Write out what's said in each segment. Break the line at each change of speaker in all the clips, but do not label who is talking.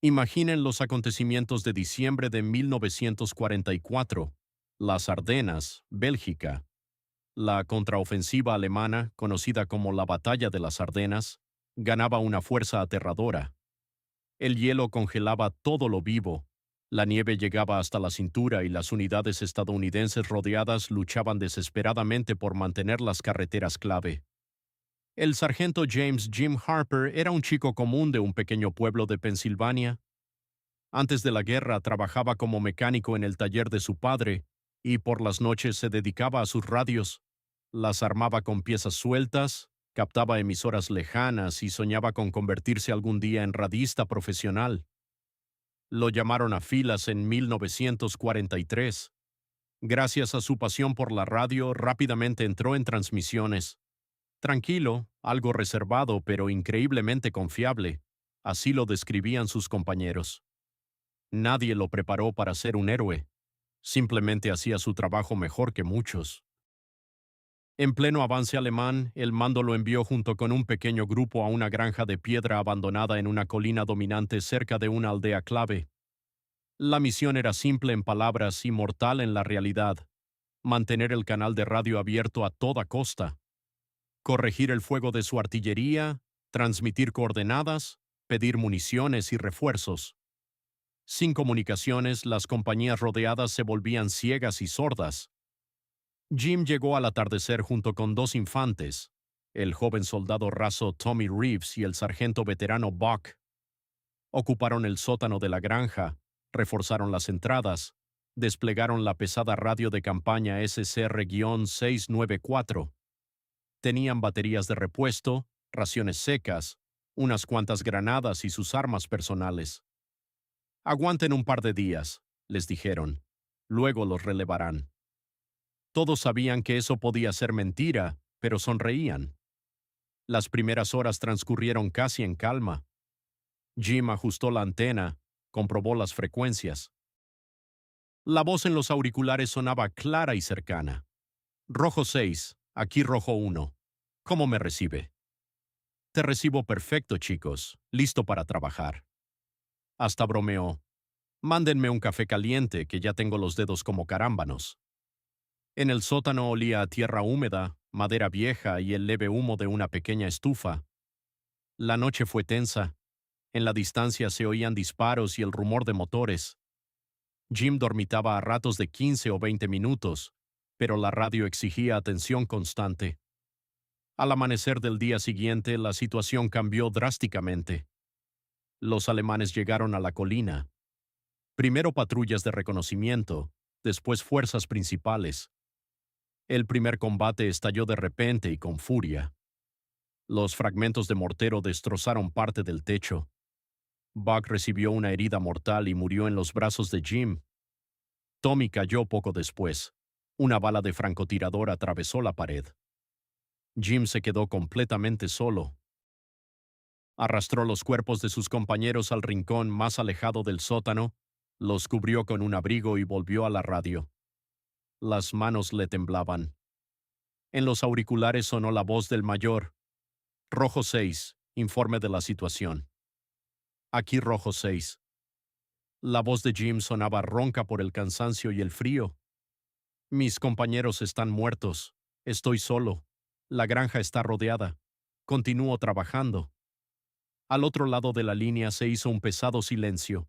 Imaginen los acontecimientos de diciembre de 1944. Las Ardenas, Bélgica. La contraofensiva alemana, conocida como la Batalla de las Ardenas, ganaba una fuerza aterradora. El hielo congelaba todo lo vivo, la nieve llegaba hasta la cintura y las unidades estadounidenses rodeadas luchaban desesperadamente por mantener las carreteras clave. El sargento James Jim Harper era un chico común de un pequeño pueblo de Pensilvania. Antes de la guerra trabajaba como mecánico en el taller de su padre y por las noches se dedicaba a sus radios. Las armaba con piezas sueltas, captaba emisoras lejanas y soñaba con convertirse algún día en radista profesional. Lo llamaron a filas en 1943. Gracias a su pasión por la radio, rápidamente entró en transmisiones. Tranquilo, algo reservado, pero increíblemente confiable. Así lo describían sus compañeros. Nadie lo preparó para ser un héroe. Simplemente hacía su trabajo mejor que muchos. En pleno avance alemán, el mando lo envió junto con un pequeño grupo a una granja de piedra abandonada en una colina dominante cerca de una aldea clave. La misión era simple en palabras y mortal en la realidad: mantener el canal de radio abierto a toda costa, corregir el fuego de su artillería, transmitir coordenadas, pedir municiones y refuerzos. Sin comunicaciones, las compañías rodeadas se volvían ciegas y sordas. Jim llegó al atardecer junto con dos infantes, el joven soldado raso Tommy Reeves y el sargento veterano Buck. Ocuparon el sótano de la granja, reforzaron las entradas, desplegaron la pesada radio de campaña SCR-694. Tenían baterías de repuesto, raciones secas, unas cuantas granadas y sus armas personales. Aguanten un par de días, les dijeron. Luego los relevarán. Todos sabían que eso podía ser mentira, pero sonreían. Las primeras horas transcurrieron casi en calma. Jim ajustó la antena, comprobó las frecuencias. La voz en los auriculares sonaba clara y cercana. Rojo 6, aquí rojo 1. ¿Cómo me recibe? Te recibo perfecto, chicos, listo para trabajar. Hasta bromeó. Mándenme un café caliente, que ya tengo los dedos como carámbanos. En el sótano olía a tierra húmeda, madera vieja y el leve humo de una pequeña estufa. La noche fue tensa. En la distancia se oían disparos y el rumor de motores. Jim dormitaba a ratos de 15 o 20 minutos, pero la radio exigía atención constante. Al amanecer del día siguiente, la situación cambió drásticamente. Los alemanes llegaron a la colina. Primero patrullas de reconocimiento, después fuerzas principales. El primer combate estalló de repente y con furia. Los fragmentos de mortero destrozaron parte del techo. Buck recibió una herida mortal y murió en los brazos de Jim. Tommy cayó poco después. Una bala de francotirador atravesó la pared. Jim se quedó completamente solo. Arrastró los cuerpos de sus compañeros al rincón más alejado del sótano, los cubrió con un abrigo y volvió a la radio. Las manos le temblaban. En los auriculares sonó la voz del mayor. Rojo 6, informe de la situación. Aquí Rojo 6. La voz de Jim sonaba ronca por el cansancio y el frío. Mis compañeros están muertos. Estoy solo. La granja está rodeada. Continúo trabajando. Al otro lado de la línea se hizo un pesado silencio.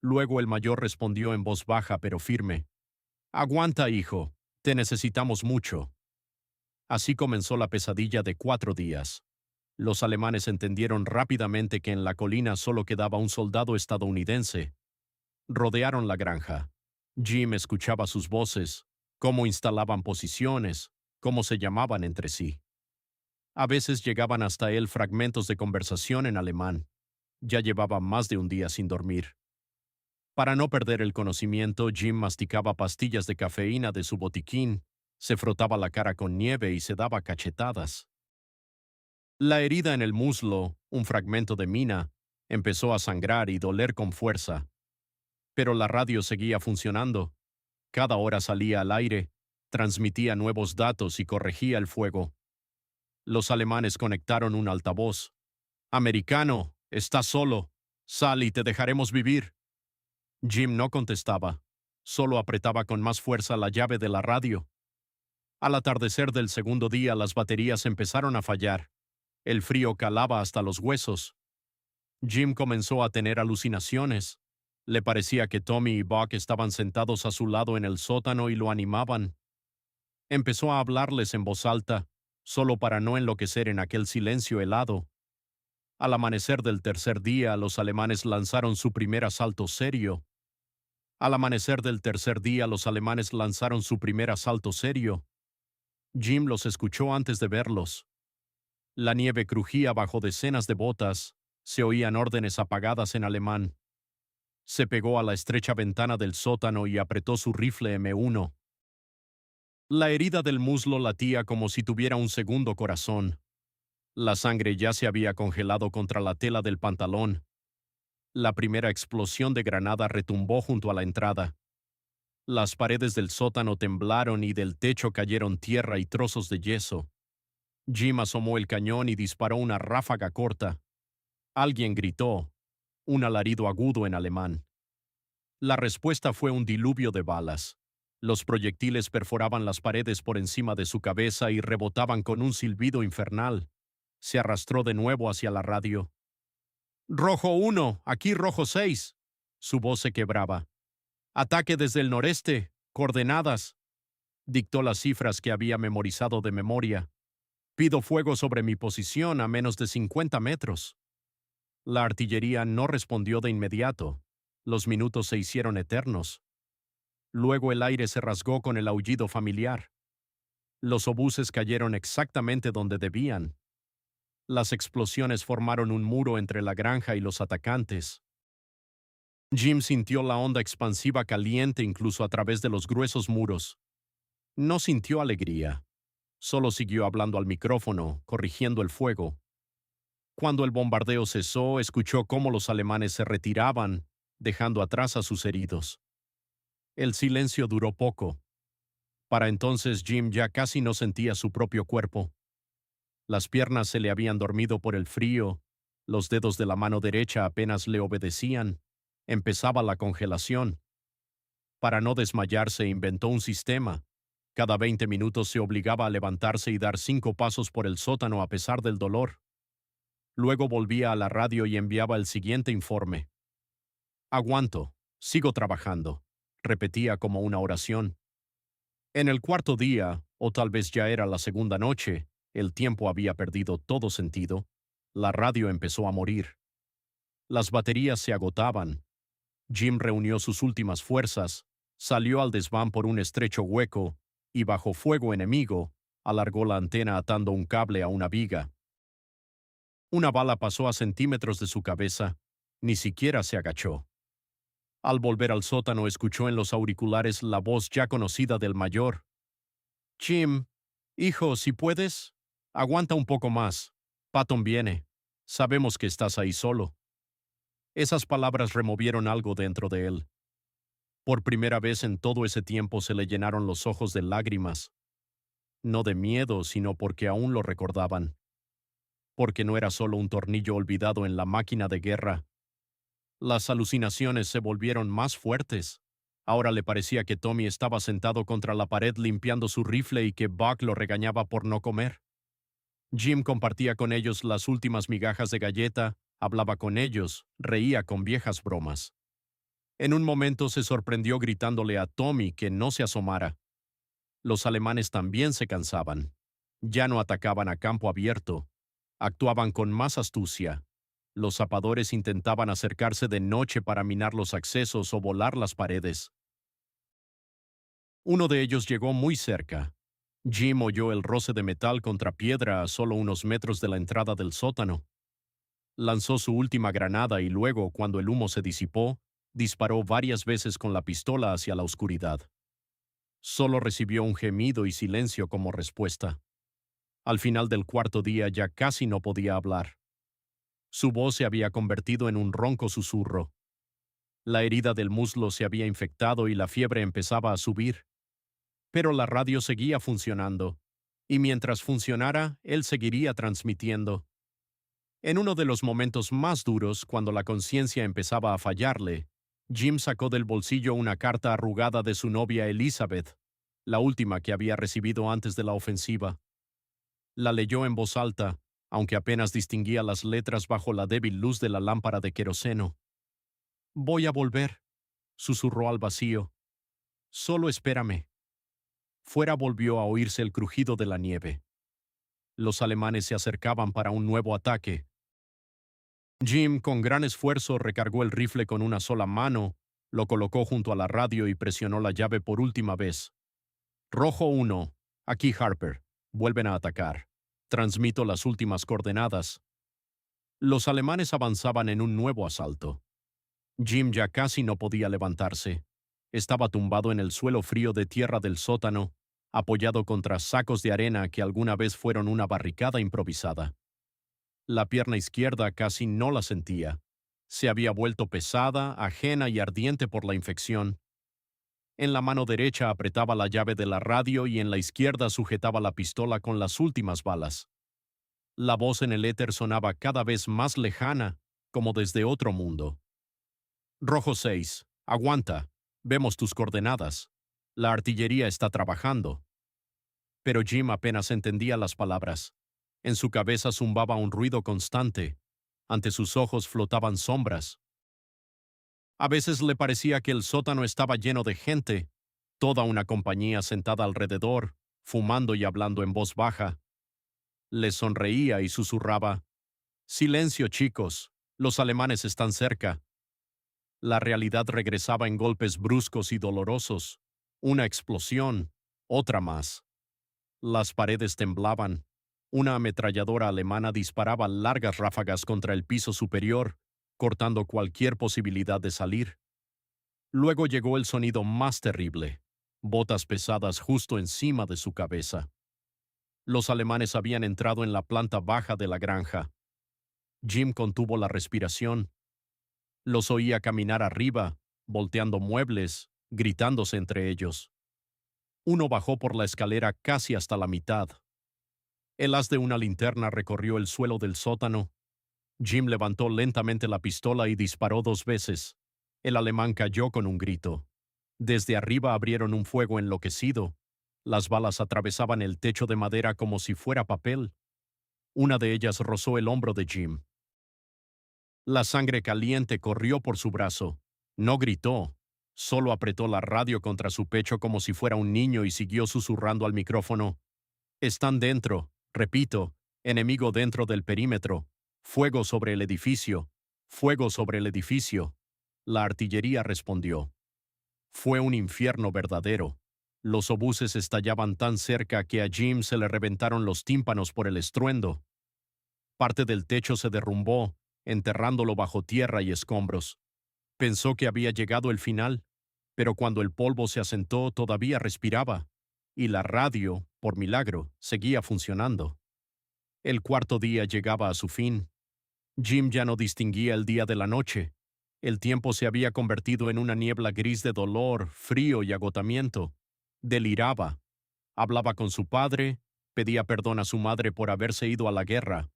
Luego el mayor respondió en voz baja pero firme. Aguanta, hijo. Te necesitamos mucho. Así comenzó la pesadilla de 4 días. Los alemanes entendieron rápidamente que en la colina solo quedaba un soldado estadounidense. Rodearon la granja. Jim escuchaba sus voces, cómo instalaban posiciones, cómo se llamaban entre sí. A veces llegaban hasta él fragmentos de conversación en alemán. Ya llevaba más de un día sin dormir. Para no perder el conocimiento, Jim masticaba pastillas de cafeína de su botiquín, se frotaba la cara con nieve y se daba cachetadas. La herida en el muslo, un fragmento de mina, empezó a sangrar y doler con fuerza. Pero la radio seguía funcionando. Cada hora salía al aire, transmitía nuevos datos y corregía el fuego. Los alemanes conectaron un altavoz. «Americano, está solo. Sal y te dejaremos vivir. Jim no contestaba. Solo apretaba con más fuerza la llave de la radio. Al atardecer del segundo día las baterías empezaron a fallar. El frío calaba hasta los huesos. Jim comenzó a tener alucinaciones. Le parecía que Tommy y Buck estaban sentados a su lado en el sótano y lo animaban. Empezó a hablarles en voz alta, solo para no enloquecer en aquel silencio helado. Al amanecer del tercer día, los alemanes lanzaron su primer asalto serio. Al amanecer del tercer día, los alemanes lanzaron su primer asalto serio. Jim los escuchó antes de verlos. La nieve crujía bajo decenas de botas. Se oían órdenes apagadas en alemán. Se pegó a la estrecha ventana del sótano y apretó su rifle M1. La herida del muslo latía como si tuviera un segundo corazón. La sangre ya se había congelado contra la tela del pantalón. La primera explosión de granada retumbó junto a la entrada. Las paredes del sótano temblaron y del techo cayeron tierra y trozos de yeso. Jim asomó el cañón y disparó una ráfaga corta. Alguien gritó, un alarido agudo en alemán. La respuesta fue un diluvio de balas. Los proyectiles perforaban las paredes por encima de su cabeza y rebotaban con un silbido infernal. Se arrastró de nuevo hacia la radio. «Rojo 1, aquí Rojo 6». Su voz se quebraba. «Ataque desde el noreste. Coordenadas». Dictó las cifras que había memorizado de memoria. «Pido fuego sobre mi posición a menos de 50 metros». La artillería no respondió de inmediato. Los minutos se hicieron eternos. Luego el aire se rasgó con el aullido familiar. Los obuses cayeron exactamente donde debían. Las explosiones formaron un muro entre la granja y los atacantes. Jim sintió la onda expansiva caliente incluso a través de los gruesos muros. No sintió alegría. Solo siguió hablando al micrófono, corrigiendo el fuego. Cuando el bombardeo cesó, escuchó cómo los alemanes se retiraban, dejando atrás a sus heridos. El silencio duró poco. Para entonces Jim ya casi no sentía su propio cuerpo. Las piernas se le habían dormido por el frío, los dedos de la mano derecha apenas le obedecían. Empezaba la congelación. Para no desmayarse, inventó un sistema. Cada 20 minutos se obligaba a levantarse y dar 5 pasos por el sótano a pesar del dolor. Luego volvía a la radio y enviaba el siguiente informe. «Aguanto, sigo trabajando», repetía como una oración. En el cuarto día, o tal vez ya era la segunda noche, el tiempo había perdido todo sentido. La radio empezó a morir. Las baterías se agotaban. Jim reunió sus últimas fuerzas, salió al desván por un estrecho hueco y, bajo fuego enemigo, alargó la antena atando un cable a una viga. Una bala pasó a centímetros de su cabeza. Ni siquiera se agachó. Al volver al sótano, escuchó en los auriculares la voz ya conocida del mayor. «Jim, hijo, si puedes, aguanta un poco más. Patton viene. Sabemos que estás ahí solo». Esas palabras removieron algo dentro de él. Por primera vez en todo ese tiempo se le llenaron los ojos de lágrimas. No de miedo, sino porque aún lo recordaban. Porque no era solo un tornillo olvidado en la máquina de guerra. Las alucinaciones se volvieron más fuertes. Ahora le parecía que Tommy estaba sentado contra la pared limpiando su rifle y que Buck lo regañaba por no comer. Jim compartía con ellos las últimas migajas de galleta, hablaba con ellos, reía con viejas bromas. En un momento se sorprendió gritándole a Tommy que no se asomara. Los alemanes también se cansaban. Ya no atacaban a campo abierto. Actuaban con más astucia. Los zapadores intentaban acercarse de noche para minar los accesos o volar las paredes. Uno de ellos llegó muy cerca. Jim oyó el roce de metal contra piedra a solo unos metros de la entrada del sótano. Lanzó su última granada y luego, cuando el humo se disipó, disparó varias veces con la pistola hacia la oscuridad. Solo recibió un gemido y silencio como respuesta. Al final del cuarto día ya casi no podía hablar. Su voz se había convertido en un ronco susurro. La herida del muslo se había infectado y la fiebre empezaba a subir. Pero la radio seguía funcionando, y mientras funcionara, él seguiría transmitiendo. En uno de los momentos más duros, cuando la conciencia empezaba a fallarle, Jim sacó del bolsillo una carta arrugada de su novia Elizabeth, la última que había recibido antes de la ofensiva. La leyó en voz alta, aunque apenas distinguía las letras bajo la débil luz de la lámpara de queroseno. «Voy a volver», susurró al vacío. «Solo espérame». Fuera volvió a oírse el crujido de la nieve. Los alemanes se acercaban para un nuevo ataque. Jim, con gran esfuerzo, recargó el rifle con una sola mano, lo colocó junto a la radio y presionó la llave por última vez. «Rojo 1, aquí Harper. Vuelven a atacar. Transmito las últimas coordenadas». Los alemanes avanzaban en un nuevo asalto. Jim ya casi no podía levantarse. Estaba tumbado en el suelo frío de tierra del sótano, apoyado contra sacos de arena que alguna vez fueron una barricada improvisada. La pierna izquierda casi no la sentía. Se había vuelto pesada, ajena y ardiente por la infección. En la mano derecha apretaba la llave de la radio y en la izquierda sujetaba la pistola con las últimas balas. La voz en el éter sonaba cada vez más lejana, como desde otro mundo. «Rojo 6, aguanta. Vemos tus coordenadas. La artillería está trabajando». Pero Jim apenas entendía las palabras. En su cabeza zumbaba un ruido constante. Ante sus ojos flotaban sombras. A veces le parecía que el sótano estaba lleno de gente, toda una compañía sentada alrededor, fumando y hablando en voz baja. Le sonreía y susurraba: «Silencio, chicos. Los alemanes están cerca». La realidad regresaba en golpes bruscos y dolorosos. Una explosión, otra más. Las paredes temblaban. Una ametralladora alemana disparaba largas ráfagas contra el piso superior, cortando cualquier posibilidad de salir. Luego llegó el sonido más terrible: botas pesadas justo encima de su cabeza. Los alemanes habían entrado en la planta baja de la granja. Jim contuvo la respiración. Los oía caminar arriba, volteando muebles, gritándose entre ellos. Uno bajó por la escalera casi hasta la mitad. El haz de una linterna recorrió el suelo del sótano. Jim levantó lentamente la pistola y disparó 2 veces. El alemán cayó con un grito. Desde arriba abrieron un fuego enloquecido. Las balas atravesaban el techo de madera como si fuera papel. Una de ellas rozó el hombro de Jim. La sangre caliente corrió por su brazo. No gritó, solo apretó la radio contra su pecho como si fuera un niño y siguió susurrando al micrófono: «Están dentro, repito, enemigo dentro del perímetro. Fuego sobre el edificio. Fuego sobre el edificio». La artillería respondió. Fue un infierno verdadero. Los obuses estallaban tan cerca que a Jim se le reventaron los tímpanos por el estruendo. Parte del techo se derrumbó, enterrándolo bajo tierra y escombros. Pensó que había llegado el final, pero cuando el polvo se asentó todavía respiraba, y la radio, por milagro, seguía funcionando. El cuarto día llegaba a su fin. Jim ya no distinguía el día de la noche. El tiempo se había convertido en una niebla gris de dolor, frío y agotamiento. Deliraba. Hablaba con su padre, pedía perdón a su madre por haberse ido a la guerra.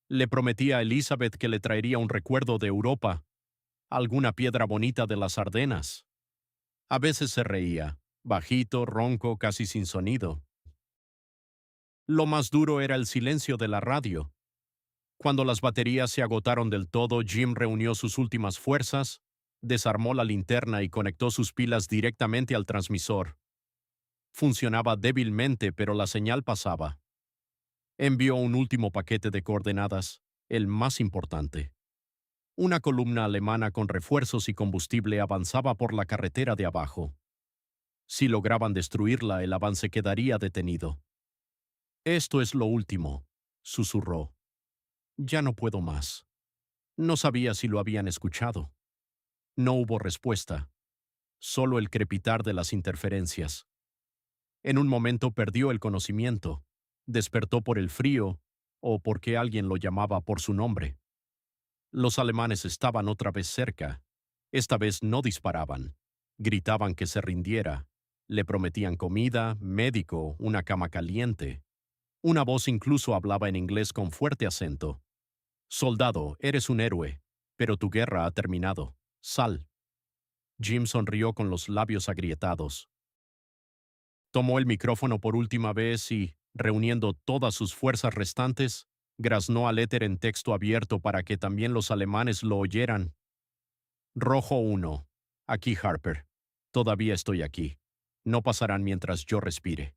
Le prometía a Elizabeth que le traería un recuerdo de Europa, alguna piedra bonita de las Ardenas. A veces se reía, bajito, ronco, casi sin sonido. Lo más duro era el silencio de la radio. Cuando las baterías se agotaron del todo, Jim reunió sus últimas fuerzas, desarmó la linterna y conectó sus pilas directamente al transmisor. Funcionaba débilmente, pero la señal pasaba. Envió un último paquete de coordenadas, el más importante. Una columna alemana con refuerzos y combustible avanzaba por la carretera de abajo. Si lograban destruirla, el avance quedaría detenido. «Esto es lo último», susurró. «Ya no puedo más». No sabía si lo habían escuchado. No hubo respuesta, solo el crepitar de las interferencias. En un momento perdió el conocimiento. Despertó por el frío o porque alguien lo llamaba por su nombre. Los alemanes estaban otra vez cerca. Esta vez no disparaban. Gritaban que se rindiera. Le prometían comida, médico, una cama caliente. Una voz incluso hablaba en inglés con fuerte acento. Soldado, eres un héroe, pero tu guerra ha terminado. Sal. Jim sonrió con los labios agrietados. Tomó el micrófono por última vez y, reuniendo todas sus fuerzas restantes, graznó al éter en texto abierto para que también los alemanes lo oyeran. Rojo 1. Aquí Harper. Todavía estoy aquí. No pasarán mientras yo respire.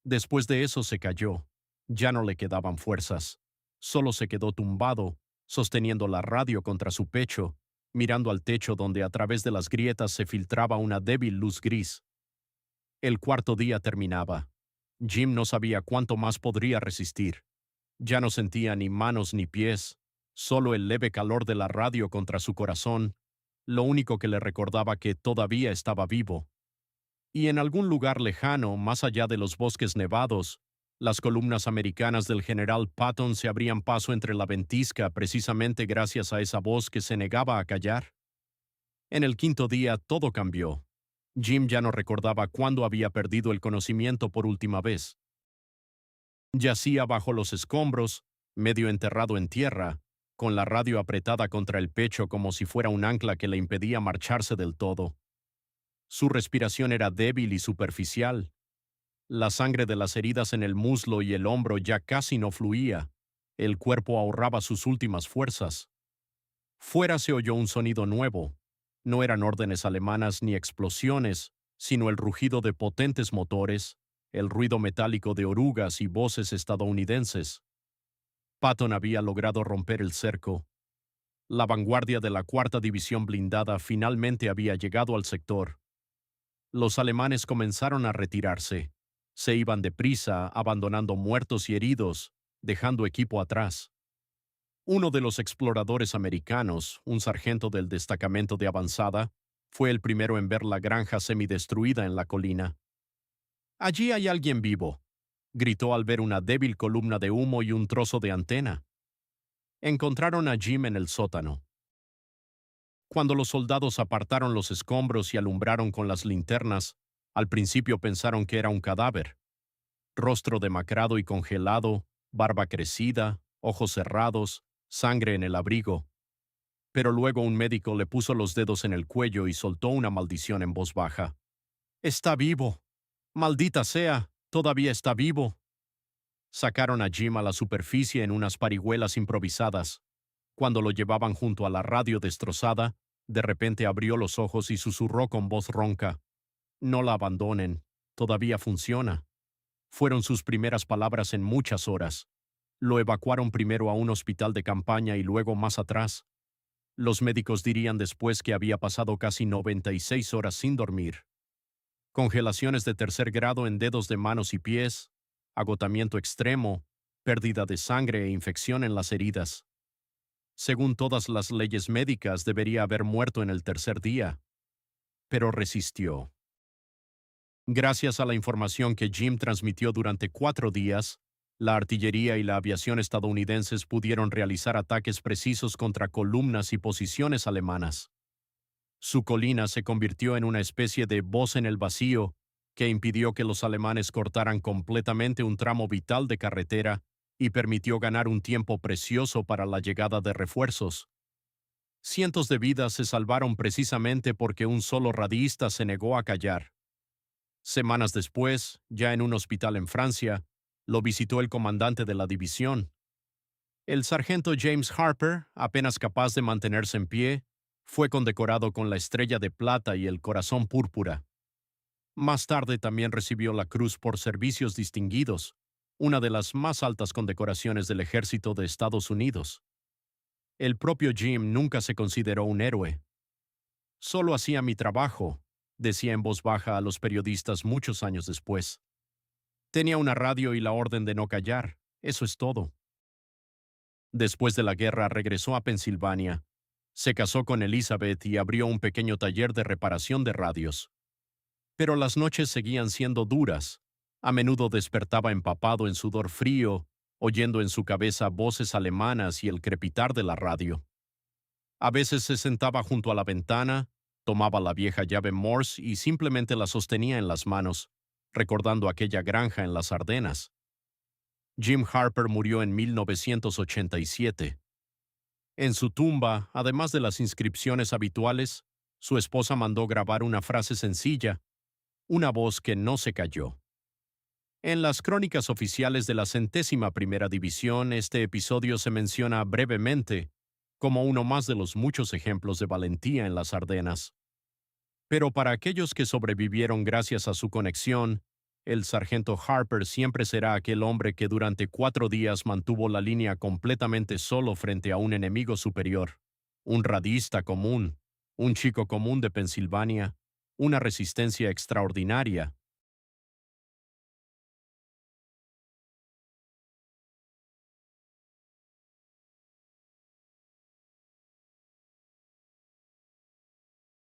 Después de eso se cayó. Ya no le quedaban fuerzas. Solo se quedó tumbado, sosteniendo la radio contra su pecho, mirando al techo donde a través de las grietas se filtraba una débil luz gris. El cuarto día terminaba. Jim no sabía cuánto más podría resistir. Ya no sentía ni manos ni pies, solo el leve calor de la radio contra su corazón, lo único que le recordaba que todavía estaba vivo. Y en algún lugar lejano, más allá de los bosques nevados, las columnas americanas del general Patton se abrían paso entre la ventisca precisamente gracias a esa voz que se negaba a callar. En el quinto día todo cambió. Jim ya no recordaba cuándo había perdido el conocimiento por última vez. Yacía bajo los escombros, medio enterrado en tierra, con la radio apretada contra el pecho como si fuera un ancla que le impedía marcharse del todo. Su respiración era débil y superficial. La sangre de las heridas en el muslo y el hombro ya casi no fluía. El cuerpo ahorraba sus últimas fuerzas. Fuera se oyó un sonido nuevo. No eran órdenes alemanas ni explosiones, sino el rugido de potentes motores, el ruido metálico de orugas y voces estadounidenses. Patton había logrado romper el cerco. La vanguardia de la cuarta división blindada finalmente había llegado al sector. Los alemanes comenzaron a retirarse. Se iban deprisa, abandonando muertos y heridos, dejando equipo atrás. Uno de los exploradores americanos, un sargento del destacamento de avanzada, fue el primero en ver la granja semidestruida en la colina. «Allí hay alguien vivo», gritó al ver una débil columna de humo y un trozo de antena. Encontraron a Jim en el sótano. Cuando los soldados apartaron los escombros y alumbraron con las linternas, al principio pensaron que era un cadáver. Rostro demacrado y congelado, barba crecida, ojos cerrados, sangre en el abrigo. Pero luego un médico le puso los dedos en el cuello y soltó una maldición en voz baja. «Está vivo. Maldita sea, todavía está vivo». Sacaron a Jim a la superficie en unas parihuelas improvisadas. Cuando lo llevaban junto a la radio destrozada, de repente abrió los ojos y susurró con voz ronca. «No la abandonen. Todavía funciona». Fueron sus primeras palabras en muchas horas. Lo evacuaron primero a un hospital de campaña y luego más atrás. Los médicos dirían después que había pasado casi 96 horas sin dormir. Congelaciones de tercer grado en dedos de manos y pies, agotamiento extremo, pérdida de sangre e infección en las heridas. Según todas las leyes médicas, debería haber muerto en el tercer día. Pero resistió. Gracias a la información que Jim transmitió durante 4 días, la artillería y la aviación estadounidenses pudieron realizar ataques precisos contra columnas y posiciones alemanas. Su colina se convirtió en una especie de voz en el vacío que impidió que los alemanes cortaran completamente un tramo vital de carretera y permitió ganar un tiempo precioso para la llegada de refuerzos. Cientos de vidas se salvaron precisamente porque un solo radista se negó a callar. Semanas después, ya en un hospital en Francia, lo visitó el comandante de la división. El sargento James Harper, apenas capaz de mantenerse en pie, fue condecorado con la Estrella de Plata y el Corazón Púrpura. Más tarde también recibió la Cruz por Servicios Distinguidos, una de las más altas condecoraciones del Ejército de Estados Unidos. El propio Jim nunca se consideró un héroe. «Solo hacía mi trabajo», decía en voz baja a los periodistas muchos años después. «Tenía una radio y la orden de no callar, eso es todo». Después de la guerra regresó a Pensilvania. Se casó con Elizabeth y abrió un pequeño taller de reparación de radios. Pero las noches seguían siendo duras. A menudo despertaba empapado en sudor frío, oyendo en su cabeza voces alemanas y el crepitar de la radio. A veces se sentaba junto a la ventana, tomaba la vieja llave Morse y simplemente la sostenía en las manos, recordando aquella granja en las Ardenas. Jim Harper murió en 1987, En su tumba, además de las inscripciones habituales, su esposa mandó grabar una frase sencilla, una voz que no se cayó. En las crónicas oficiales de la 101ª División, este episodio se menciona brevemente como uno más de los muchos ejemplos de valentía en las Ardenas. Pero para aquellos que sobrevivieron gracias a su conexión, el sargento Harper siempre será aquel hombre que durante 4 días mantuvo la línea completamente solo frente a un enemigo superior, un radista común, un chico común de Pensilvania, una resistencia extraordinaria